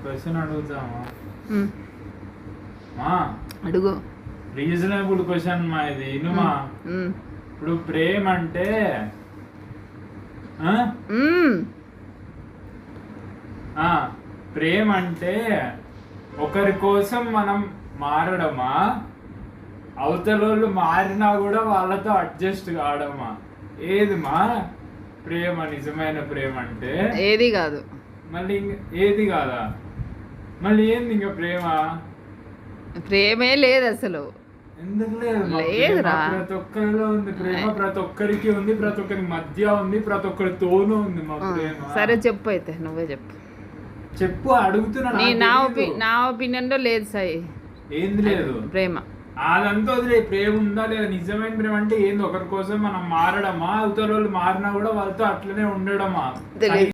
Question అడుగుతామా? ఉమ్, మా అడుగు. Reasonable question మా ఇది ఇనుమా. ఉమ్, ఇప్పుడు ప్రేమ అంటే ఆ? ఉమ్, ఆ, ప్రేమ అంటే ఒకరి కోసం మనం మారడమా, అవతలోళ్ళు మారినా కూడా వాళ్ళతో అడ్జస్ట్ కావడమా? ఏది మా ప్రేమ? నిజమైన ప్రేమ అంటే ఏది కాదు. మళ్ళీ ఏది కాదా? మళ్ళీ ఏంది ఇంకా ప్రేమ? ప్రేమే లేదు అసలు. ఎందుకు లేదు మా ప్రేమ? లేదురా. ప్రతి ఒక్కరిలో ఉంది ప్రేమ, ప్రతి ఒక్కరికి ఉంది, ప్రతి ఒక్కరి మధ్య ఉంది, ప్రతి ఒక్కరితోనూ ఉంది మా ప్రేమ. సరే చెప్పు, అయితే నువ్వే చెప్పు. చెప్పు, అడుగుతున్నా. నా ఒపీనియన్ లో లేదు సాయి ఏంది లేదు? ప్రేమ. అదంతా వదిలే. ప్రేమ ఉందా లేదా? నిజమైన ప్రేమ అంటే ఏంది? ఒకరి కోసం మనం మారడమా, అవతల వాళ్ళు మారినా కూడా వాళ్ళతో అట్లనే ఉండడమా? తెలియదు.